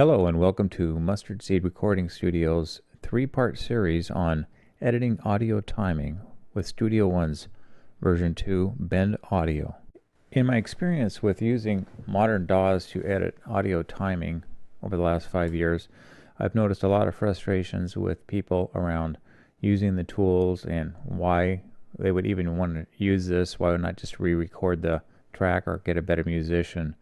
Hello and welcome to Mustard Seed Recording Studio's three-part series on editing audio timing with Studio One's version 2 Bend Audio. In my experience with using modern DAWs to edit audio timing over the last 5 years, I've noticed a lot of frustrations with people around using the tools and why they would even want to use this. Why not just re-record the track or get a better musician?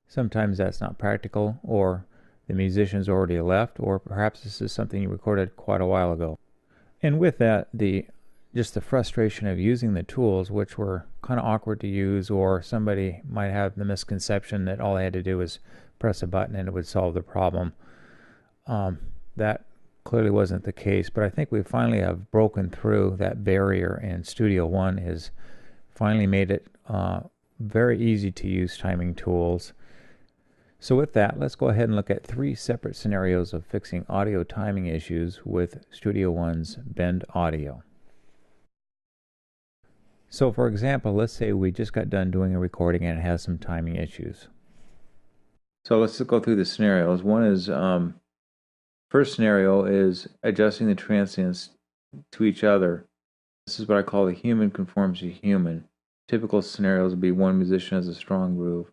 Sometimes that's not practical, or the musician's already left, or perhaps this is something you recorded quite a while ago. And with that, just the frustration of using the tools, which were kind of awkward to use, or somebody might have the misconception that all they had to do was press a button and it would solve the problem. That clearly wasn't the case, but I think we finally have broken through that barrier, and Studio One has finally made it very easy to use timing tools. So with that, let's go ahead and look at 3 separate scenarios of fixing audio timing issues with Studio One's Bend Audio. So for example, let's say we just got done doing a recording and it has some timing issues. So let's go through the scenarios. One is, first scenario is adjusting the transients to each other. This is what I call the human conforms to human. Typical scenarios would be one musician has a strong groove,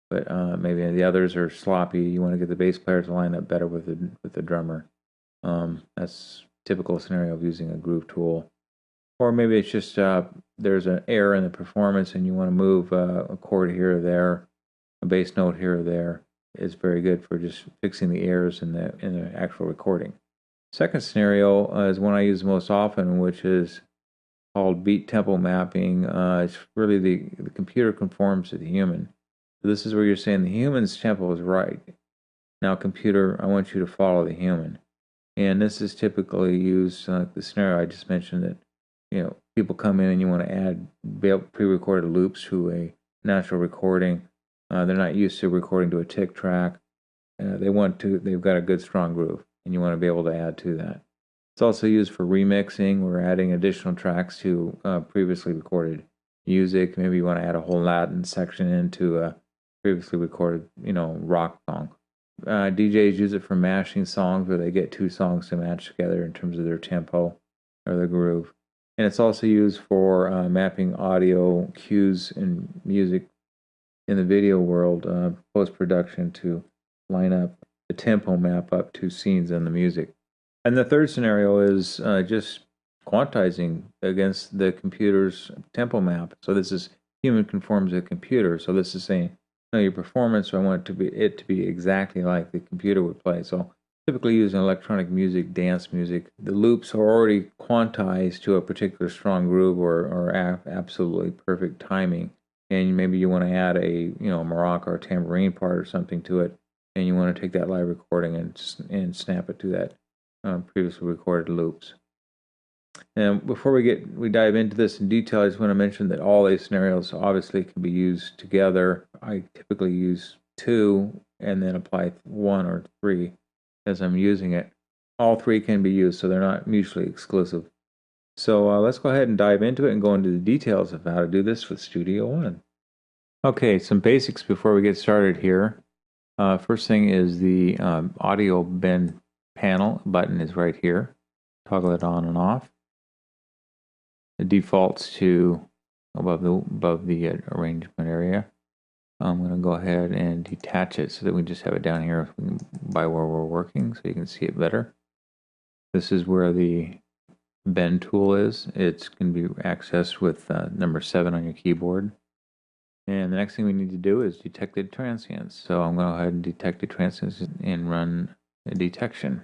but maybe the others are sloppy. You want to get the bass player to line up better with the drummer. That's typical scenario of using a groove tool. Or maybe it's just there's an error in the performance and you want to move a chord here or there, a bass note here or there. It's very good for just fixing the errors in the actual recording. Second scenario is one I use most often, which is called beat tempo mapping. It's really the computer conforms to the human. So this is where you're saying the human's tempo is right. Now, computer, I want you to follow the human. And this is typically used like the scenario I just mentioned, that people come in and you want to add pre-recorded loops to a natural recording. They're not used to recording to a tick track. They've got a good strong groove, and you want to be able to add to that. It's also used for remixing. We're adding additional tracks to previously recorded music. Maybe you want to add a whole Latin section into a previously recorded, rock song. DJs use it for mashing songs, where they get 2 songs to match together in terms of their tempo or their groove. And it's also used for mapping audio cues in music in the video world, post-production, to line up the tempo map up to scenes in the music. And the third scenario is just quantizing against the computer's tempo map. So this is human conforms to the computer. So this is saying, your performance, so I want it to be exactly like the computer would play. So typically using electronic music, dance music, the loops are already quantized to a particular strong groove or absolutely perfect timing. And maybe you want to add a maraca or tambourine part or something to it, and you want to take that live recording and snap it to that previously recorded loops. And before we dive into this in detail, I just want to mention that all these scenarios obviously can be used together. I typically use 2 and then apply 1 or 3 as I'm using it. All 3 can be used, so they're not mutually exclusive. So let's go ahead and dive into it and go into the details of how to do this with Studio One. Okay, some basics before we get started here. First thing is the audio bend panel button is right here. Toggle it on and off. It defaults to above the arrangement area. I'm going to go ahead and detach it so that we just have it down here by where we're working, so you can see it better. This is where the bend tool is. It can be accessed with number 7 on your keyboard. And the next thing we need to do is detect the transients. So I'm going to go ahead and detect the transients and run a detection.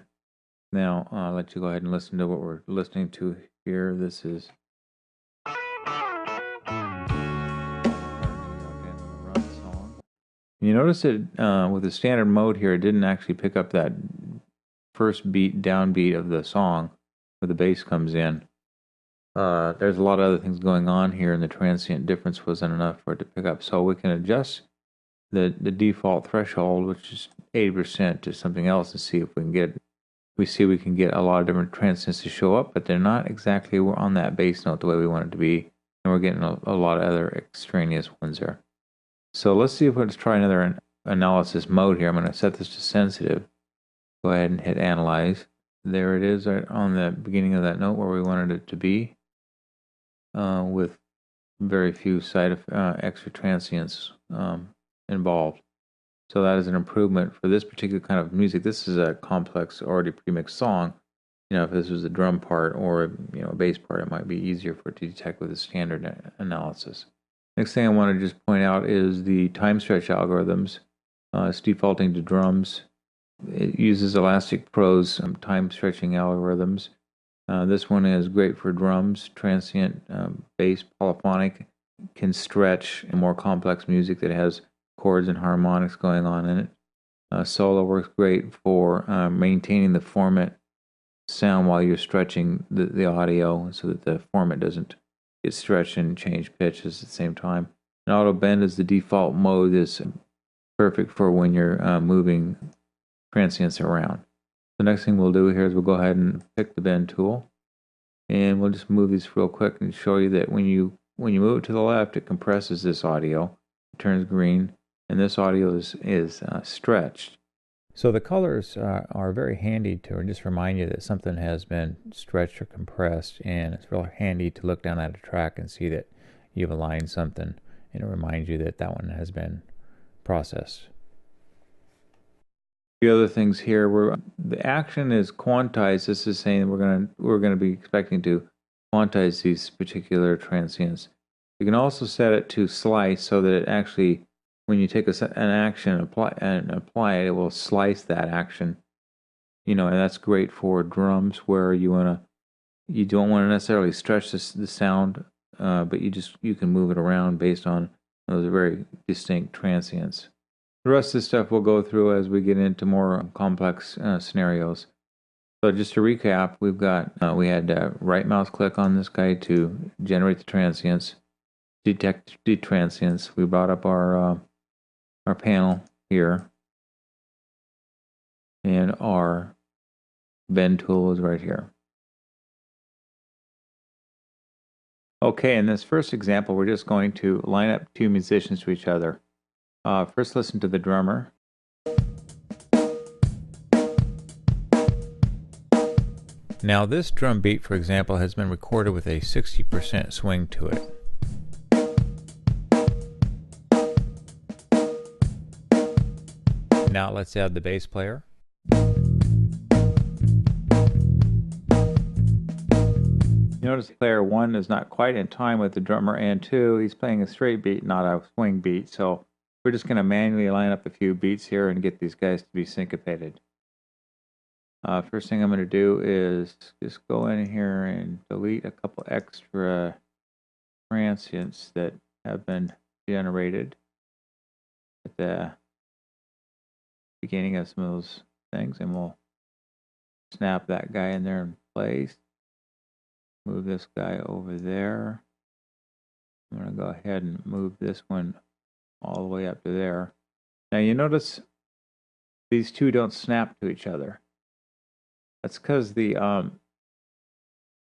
Now I'll let you go ahead and listen to what we're listening to here. This is you notice that with the standard mode here, it didn't actually pick up that first downbeat of the song where the bass comes in. There's a lot of other things going on here, and the transient difference wasn't enough for it to pick up. So we can adjust the default threshold, which is 80%, to something else, and see if we can get. We see we can get a lot of different transients to show up, but they're not exactly on that bass note the way we want it to be, and we're getting a lot of other extraneous ones there. So let's see if let's try another analysis mode here. I'm going to set this to sensitive. Go ahead and hit analyze. There it is right on the beginning of that note where we wanted it to be, with very few extra transients involved. So that is an improvement for this particular kind of music. This is a complex, already pre-mixed song. If this was a drum part or a bass part, it might be easier for it to detect with a standard analysis. Next thing I want to just point out is the time stretch algorithms. It's defaulting to drums. It uses Elastic Pro's time stretching algorithms. This one is great for drums, transient, bass, polyphonic, can stretch more complex music that has chords and harmonics going on in it. Solo works great for maintaining the format sound while you're stretching the audio so that the format doesn't get stretched and change pitches at the same time. And auto bend is the default mode. Is perfect for when you're moving transients around. The next thing we'll do here is we'll go ahead and pick the bend tool, and we'll just move these real quick and show you that when you move it to the left, it compresses this audio, it turns green, and this audio is stretched. So the colors are very handy to just remind you that something has been stretched or compressed, and it's real handy to look down at a track and see that you've aligned something, and it reminds you that that one has been processed. The other things here, where the action is quantized. This is saying we're gonna be expecting to quantize these particular transients. You can also set it to slice so that it actually, when you take an action and apply it, it will slice that action. And that's great for drums where you don't want to necessarily stretch the sound, but you can move it around based on those very distinct transients. The rest of this stuff we'll go through as we get into more complex scenarios. So just to recap, we had right mouse click on this guy to generate the transients, detect transients. We brought up our panel here, and our bend tool is right here. Okay, in this first example, we're just going to line up two musicians to each other. First, listen to the drummer. Now, this drum beat, for example, has been recorded with a 60% swing to it. Now, let's add the bass player. Notice player 1 is not quite in time with the drummer, and 2, he's playing a straight beat, not a swing beat. So we're just going to manually line up a few beats here and get these guys to be syncopated. First thing I'm going to do is just go in here and delete a couple extra transients that have been generated at the beginning of some of those things, and we'll snap that guy in there in place. Move this guy over there. I'm going to go ahead and move this one all the way up to there. Now you notice these two don't snap to each other. That's because the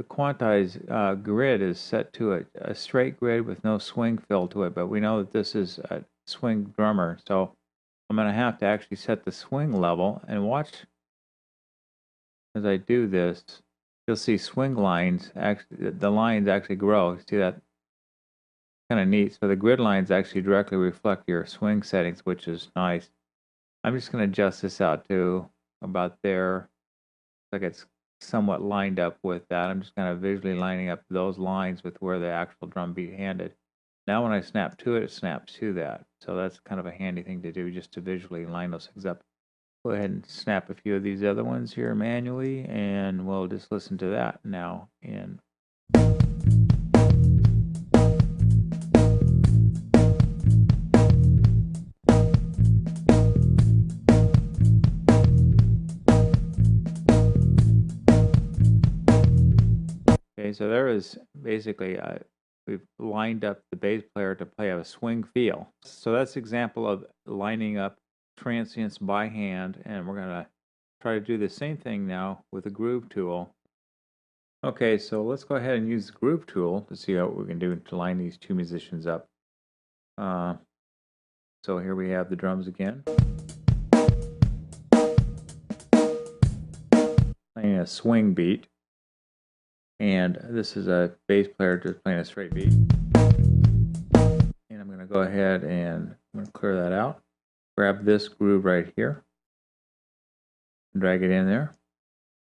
quantized grid is set to a straight grid with no swing fill to it, but we know that this is a swing drummer, so I'm going to have to actually set the swing level, and watch as I do this. You'll see swing lines, the lines actually grow. See that? Kind of neat. So the grid lines actually directly reflect your swing settings, which is nice. I'm just going to adjust this out to about there. Like it's somewhat lined up with that. I'm just kind of visually lining up those lines with where the actual drum beat handed. Now when I snap to it, it snaps to that. So that's kind of a handy thing to do, just to visually line those things up. Go ahead and snap a few of these other ones here manually, and we'll just listen to that now in. Okay, so there is basically, we've lined up the bass player to play a swing feel. So that's an example of lining up transients by hand, and we're going to try to do the same thing now with the groove tool. Okay, so let's go ahead and use the groove tool to see what we can do to line these two musicians up. So here we have the drums again. playing a swing beat, and this is a bass player just playing a straight beat. And I'm going to go ahead and I'm going to clear that out. Grab this groove right here, drag it in there,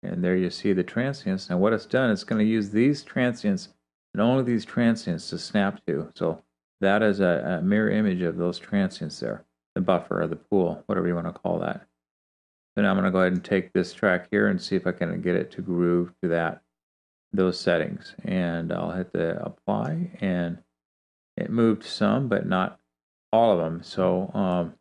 and there you see the transients. Now what it's done, it's going to use these transients and only these transients to snap to. So that is a mirror image of those transients there, the buffer or the pool, whatever you want to call that. So now I'm going to go ahead and take this track here and see if I can get it to groove to those settings. And I'll hit the apply, and it moved some, but not all of them. So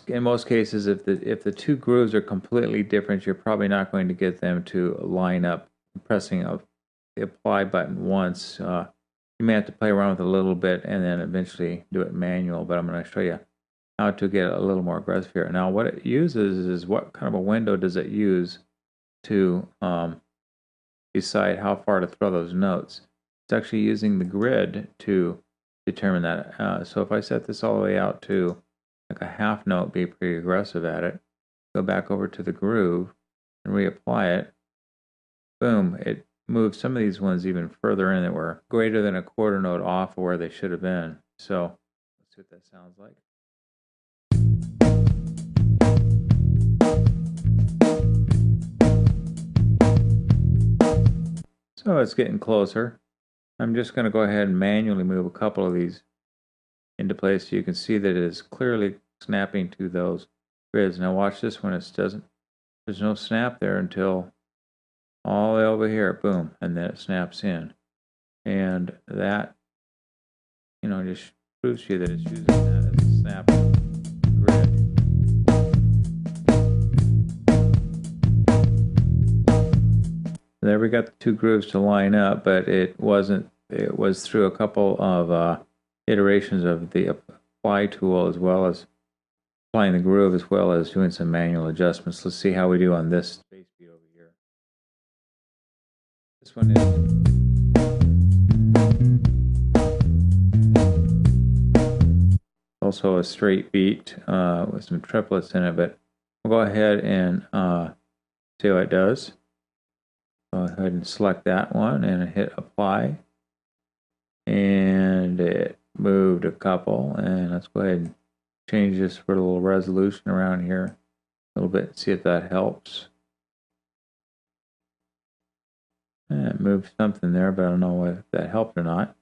in most cases, if the two grooves are completely different, you're probably not going to get them to line up. Pressing the apply button once, you may have to play around with it a little bit and then eventually do it manual. But I'm going to show you how to get a little more aggressive here. Now, what it uses is what kind of a window does it use to decide how far to throw those notes. It's actually using the grid to determine that. So if I set this all the way out to like a half note, be pretty aggressive at it, go back over to the groove and reapply it, boom, it moves some of these ones even further in that were greater than a quarter note off of where they should have been. So let's see what that sounds like. So it's getting closer. I'm just going to go ahead and manually move a couple of these into place so you can see that it is clearly snapping to those grids. Now watch this one. There's no snap there until all the way over here, boom, and then it snaps in. And that, just proves to you that it's using that as a snap grid. There we got the two grooves to line up, but it wasn't. It was through a couple of iterations of the apply tool, as well as applying the groove, as well as doing some manual adjustments. Let's see how we do on this bass beat over here. This one is also a straight beat with some triplets in it, but we'll go ahead and see how it does. Go ahead and select that one and hit apply, and it moved a couple. And let's go ahead and change this for a little resolution around here a little bit, see if that helps. And it moved something there, but I don't know if that helped or not.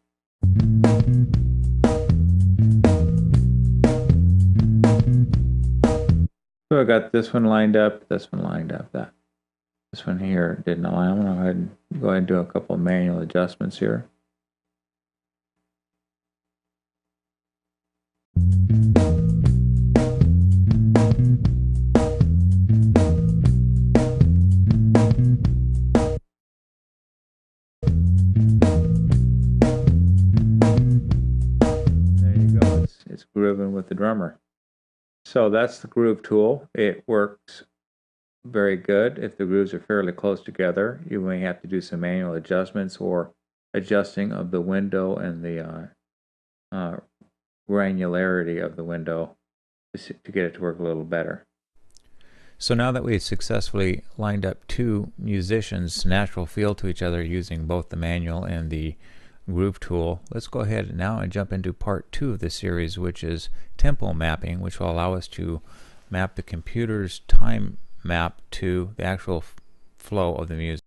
So I got this one lined up, this one lined up, this one here didn't align. I'm going to go ahead and do a couple of manual adjustments here. There you go. It's grooving with the drummer. So that's the groove tool. It works very good. If the grooves are fairly close together, you may have to do some manual adjustments or adjusting of the window and the granularity of the window to get it to work a little better. So now that we've successfully lined up two musicians' natural feel to each other using both the manual and the groove tool, let's go ahead now and jump into part 2 of the series, which is tempo mapping, which will allow us to map the computer's time map to the actual flow of the music.